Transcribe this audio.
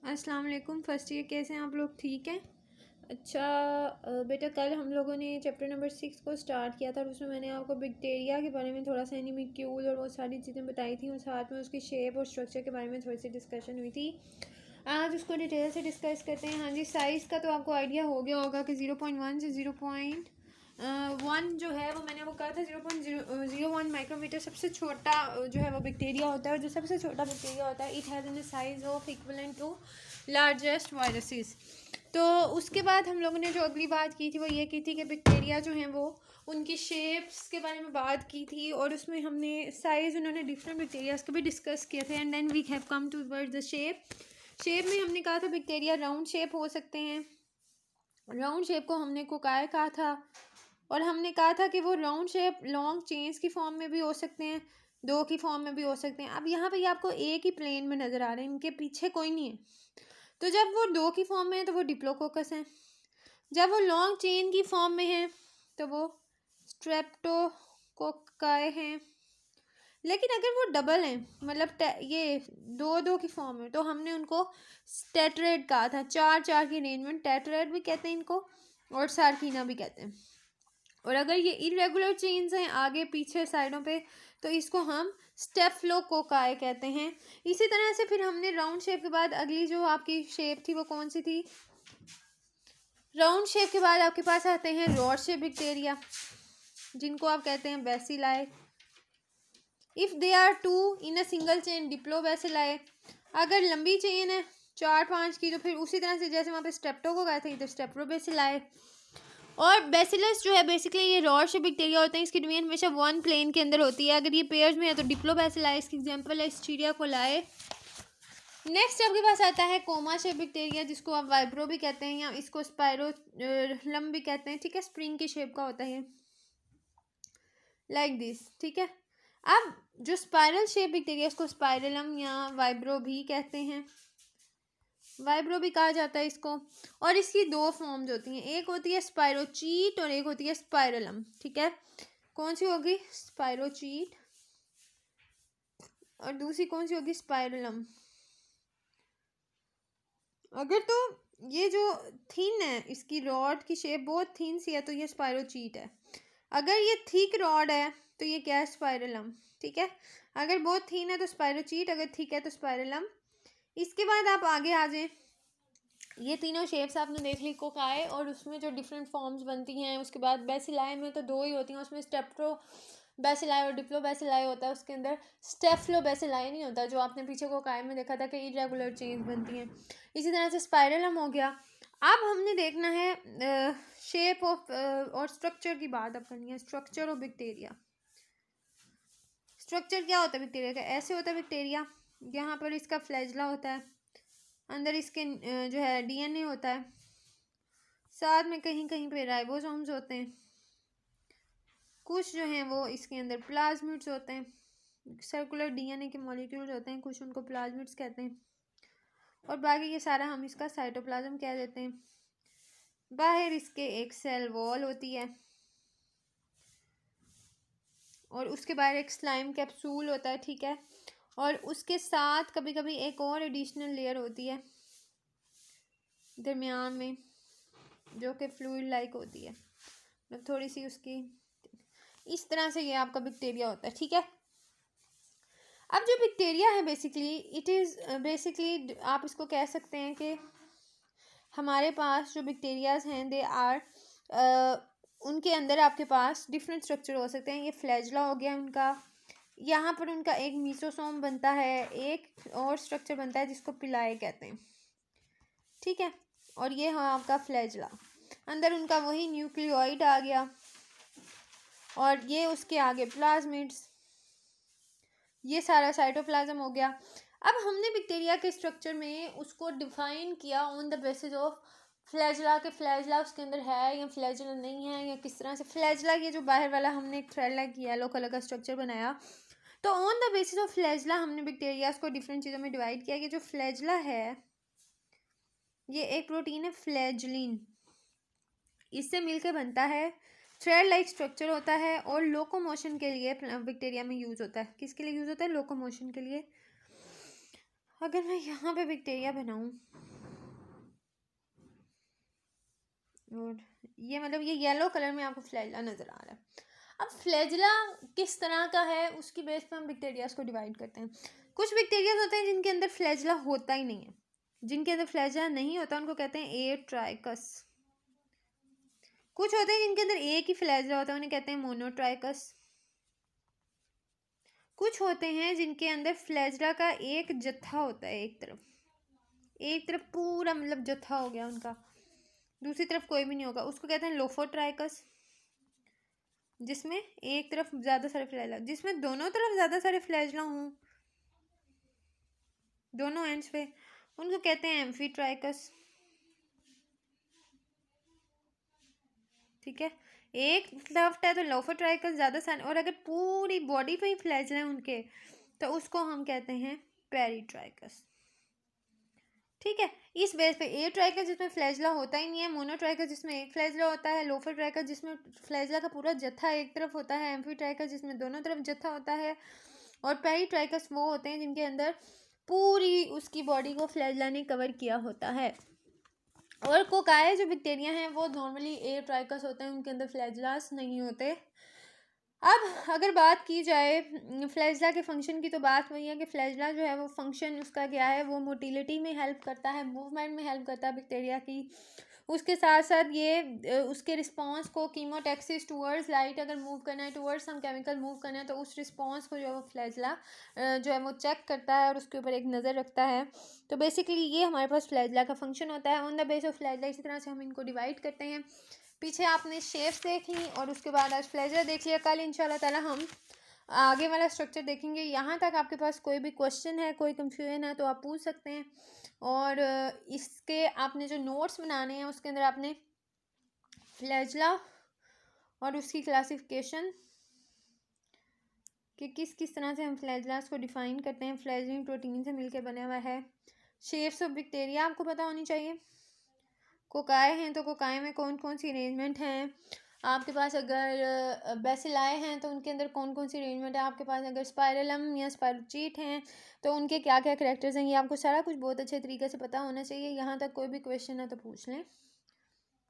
अस्सलाम वालेकुम। First year कैसे हैं आप लोग? ठीक हैं। अच्छा बेटा, कल हम लोगों ने चैप्टर नंबर 6 को स्टार्ट किया था और उसमें मैंने आपको बैक्टीरिया के बारे में थोड़ा सा एनिमिक्यूल और वो सारी चीज़ें बताई थी और साथ में उसकी शेप और स्ट्रक्चर के बारे में थोड़ी सी डिस्कशन हुई थी। आज उसको डिटेल से डिस्कस करते हैं। हाँ जी, साइज़ का तो आपको आइडिया हो गया होगा कि 0.1 से 0.1 जो है वो मैंने वो कहा था 0.001 माइक्रोमीटर सबसे छोटा जो है वो बैक्टीरिया होता है। और जो सबसे छोटा बैक्टीरिया होता है it has in size of equivalent to largest viruses. तो उसके बाद हम लोगों ने जो अगली बात की थी वो ये की थी कि बैक्टीरिया जो हैं वो उनकी शेप्स के बारे में बात की थी और उसमें हमने साइज़ उन्होंने डिफरेंट बैक्टीरियाज के भी डिस्कस किए थे। And then we have come toward the shape में हमने कहा था बैक्टीरिया राउंड शेप हो सकते हैं। राउंड शेप को हमने कोकाय कहा था और हमने कहा था कि वो राउंड शेप लॉन्ग चेन्स की फॉर्म में भी हो सकते हैं, दो की फॉर्म में भी हो सकते हैं। अब यहाँ पे आपको एक ही प्लेन में नज़र आ रहे हैं, इनके पीछे कोई नहीं है। तो जब वो दो की फॉर्म में है तो वो डिप्लोकोकस हैं, जब वो लॉन्ग चेन की फॉर्म में है तो वो स्ट्रेप्टोकोकाई हैं। लेकिन अगर वो डबल हैं, मतलब ये दो दो की फॉर्म है, तो हमने उनको टेट्रेड कहा था। चार चार की अरेंजमेंट टेट्रेड भी कहते हैं इनको और सार्कीना भी कहते हैं। और अगर ये इरेगुलर चेन्स हैं आगे पीछे साइडों पे तो इसको हम स्टेफ्लोकोकाई कहते हैं। इसी तरह से फिर हमने राउंड शेप के बाद अगली जो आपकी शेप थी वो कौन सी थी? राउंड शेप के बाद आपके पास आते हैं रॉड शेप बैक्टीरिया, जिनको आप कहते हैं bacilli. If they are two in a single chain diplobacilli. अगर लंबी चेन है 4-5 की तो फिर उसी तरह से जैसे वहाँ पे स्टेप्टो को गए थे इधर स्टेप्टोबेसिलाई। और बेसिलस जो है बेसिकली ये रॉड शेप बैक्टीरिया होते हैं, इसकी डोमेन हमेशा वन प्लेन के अंदर होती है। अगर ये पेयर्स में है तो डिप्लोबेसिलाई इसकी एग्जांपल है स्टीरिया कोलाई। नेक्स्ट आपके पास आता है कोमा शेप बैक्टीरिया, जिसको आप वाइब्रो भी कहते हैं या इसको स्पायरोलम भी कहते हैं। ठीक है, स्प्रिंग की शेप का होता है लाइक दिस। ठीक है, अब जो स्पाइरल शेप बैक्टीरिया इसको स्पाइरलम या वाइब्रो भी कहते हैं, वाइब्रो भी कहा जाता है इसको। और इसकी दो फॉर्म्स होती हैं, एक होती है स्पाइरोचीट और एक होती है स्पाइरलम। ठीक है, कौन सी होगी? स्पाइरोचीट। और दूसरी कौन सी होगी? स्पाइरलम। अगर तो ये जो थिन है इसकी रॉड की शेप बहुत थिन सी है तो ये स्पाइरोचीट है। अगर ये थिक रॉड है तो ये क्या है? स्पाइरलम। ठीक है, अगर बहुत थिन है तो स्पाइरोचीट, अगर थिक है तो स्पाइरलम। इसके बाद आप आगे आ जाएं, ये तीनों शेप्स आपने देख ली कोकाई और उसमें जो डिफरेंट फॉर्म्स बनती हैं। उसके बाद बेसिलाई में तो दो ही होती हैं, उसमें स्टेप्टो बेसिलाई और डिप्लो बेसिलाई होता है, उसके अंदर स्टेफ्लो बेसिलाई नहीं होता जो आपने पीछे कोकाई में देखा था कि इरेगुलर चेन्स बनती हैं। इसी तरह से स्पाइरलम हो गया। अब हमने देखना है शेप ऑफ और स्ट्रक्चर की बात अब करनी है। Structure of bacteria. स्ट्रक्चर क्या होता है बैक्टीरिया का? ऐसे होता है बैक्टीरिया, यहाँ पर इसका फ्लैजला होता है, अंदर इसके जो है डीएनए होता है, साथ में कहीं कहीं पे राइबोसोम्स होते हैं, कुछ जो हैं वो इसके अंदर प्लाज्मिड्स होते हैं, सर्कुलर डीएनए के मॉलिक्यूल्स होते हैं, कुछ उनको प्लाज्मिड्स कहते हैं। और बाकी ये सारा हम इसका साइटोप्लाज्म कह देते हैं। बाहर इसके एक सेल वॉल होती है और उसके बाहर एक स्लाइम कैप्सूल होता है। ठीक है, और उसके साथ कभी कभी एक और एडिशनल लेयर होती है दरमियान में जो कि फ्लूइड लाइक होती है, मतलब थोड़ी सी उसकी। इस तरह से ये आपका बैक्टीरिया होता है। ठीक है, अब जो बैक्टीरिया है बेसिकली इट इज़ बेसिकली आप इसको कह सकते हैं कि हमारे पास जो बैक्टीरियाज हैं दे आर उनके अंदर आपके पास डिफरेंट स्ट्रक्चर हो सकते हैं। ये फ्लैजला हो गया उनका, यहाँ पर उनका एक मीसोसोम बनता है, एक और स्ट्रक्चर बनता है जिसको पिलाए कहते हैं। ठीक है, और ये हाँ आपका फ्लैजला, अंदर उनका वही न्यूक्लियोइड आ गया और ये उसके आगे प्लाज्मिड्स, ये सारा साइटोप्लाज्म हो गया। अब हमने बैक्टीरिया के स्ट्रक्चर में उसको डिफाइन किया on the basis of flagella के फ्लैजला उसके अंदर है या फ्लैजला नहीं है या किस तरह से फ्लैजला, ये जो बाहर वाला हमने एक थ्रेड लाइक येलो कलर का स्ट्रक्चर बनाया। तो on the basis of flagella हमने बैक्टीरियाज को डिफरेंट चीज़ों में डिवाइड किया कि जो फ्लैजला है ये एक प्रोटीन है फ्लैजलिन, इससे मिलकर बनता है, थ्रेड लाइक स्ट्रक्चर होता है और लोकोमोशन के लिए बैक्टीरिया में यूज़ होता है। किसके लिए यूज़ होता है? लोकोमोशन के लिए। अगर मैं यहाँ पे बैक्टीरिया बनाऊँ और ये मतलब ये येलो कलर में आपको फ्लैजिला नज़र आ रहा है। अब फ्लैजिला किस तरह का है उसकी बेस पे हम बैक्टीरियाज को डिवाइड करते हैं। कुछ बैक्टीरियाज होते हैं जिनके अंदर फ्लैजिला होता ही नहीं है, जिनके अंदर फ्लैजिला नहीं होता उनको कहते हैं एट्राइकस। कुछ होते हैं जिनके अंदर एक ही फ्लैजिला होता है, उन्हें कहते हैं मोनोट्राइकस। कुछ होते हैं जिनके अंदर फ्लैजिला का एक जत्था होता है, एक तरफ पूरा मतलब जत्था हो गया उनका, दूसरी तरफ कोई भी नहीं होगा, उसको कहते हैं लोफोट्राइकस। जिसमें एक तरफ ज़्यादा सारे फ्लैजिला, जिसमें दोनों तरफ ज़्यादा सारे फ्लैजिला हों दोनों एंड्स पे, उनको कहते हैं एम्फीट्राइकस। ठीक है, एक तरफ है तो लोफोट्राइकस ज़्यादा सारे, और अगर पूरी बॉडी पे ही फ्लैजिला है उनके तो उसको हम कहते हैं पेरीट्राइकस। ठीक है, इस बेस पे एट्राइकस जिसमें फ्लैजिला होता ही नहीं है, मोनोट्राइकस जिसमें एक फ्लैजिला होता है, लोफोट्राइकस जिसमें फ्लैजिला का पूरा जत्था एक तरफ होता है, एम्फीट्राइकस जिसमें दोनों तरफ जत्था होता है, और पेरीट्राइकस वो होते हैं जिनके अंदर पूरी उसकी बॉडी को फ्लैजिला ने कवर किया होता है। और कोकाए जो बैक्टीरिया हैं वो नॉर्मली एट्राइकस होते हैं, उनके अंदर फ्लैजिलास नहीं होते। अब अगर बात की जाए फ्लैजिला के फंक्शन की, तो बात वही है कि फ्लैजिला जो है वो फंक्शन उसका क्या है, वो मोटिलिटी में हेल्प करता है, मूवमेंट में हेल्प करता है बैक्टीरिया की। उसके साथ साथ ये उसके रिस्पांस को कीमोटैक्सिस टूवर्ड्स लाइट अगर मूव करना है, टूवर्ड्स सम केमिकल मूव करना है, तो उस रिस्पांस को जो है वो फ्लैजिला जो है वो चेक करता है और उसके ऊपर एक नज़र रखता है। तो बेसिकली ये हमारे पास फ्लैजिला का फंक्शन होता है। On the base of flagella इसी तरह से हम इनको डिवाइड करते हैं। पीछे आपने शेप्स देख ली और उसके बाद आज फ्लैजिला देख लिया। कल इंशाल्लाह ताला हम आगे वाला स्ट्रक्चर देखेंगे। यहाँ तक आपके पास कोई भी क्वेश्चन है, कोई कंफ्यूजन है तो आप पूछ सकते हैं। और इसके आपने जो नोट्स बनाने हैं उसके अंदर आपने फ्लैजिला और उसकी क्लासिफिकेशन कि किस किस तरह से हम फ्लैजिलास को डिफ़ाइन करते हैं, फ्लैजिलिन प्रोटीन से मिलकर बना हुआ है। शेप्स ऑफ बैक्टीरिया आपको पता होनी चाहिए। कोकाए हैं तो कोकाए में कौन कौन सी अरेंजमेंट हैं आपके पास, अगर बेसिलाए हैं तो उनके अंदर कौन कौन सी अरेंजमेंट है आपके पास, अगर स्पाइरलम या स्पाइरोचीट हैं तो उनके क्या क्या करैक्टर्स हैं, ये आपको सारा कुछ बहुत अच्छे तरीके से पता होना चाहिए। यहाँ तक कोई भी क्वेश्चन है तो पूछ लें।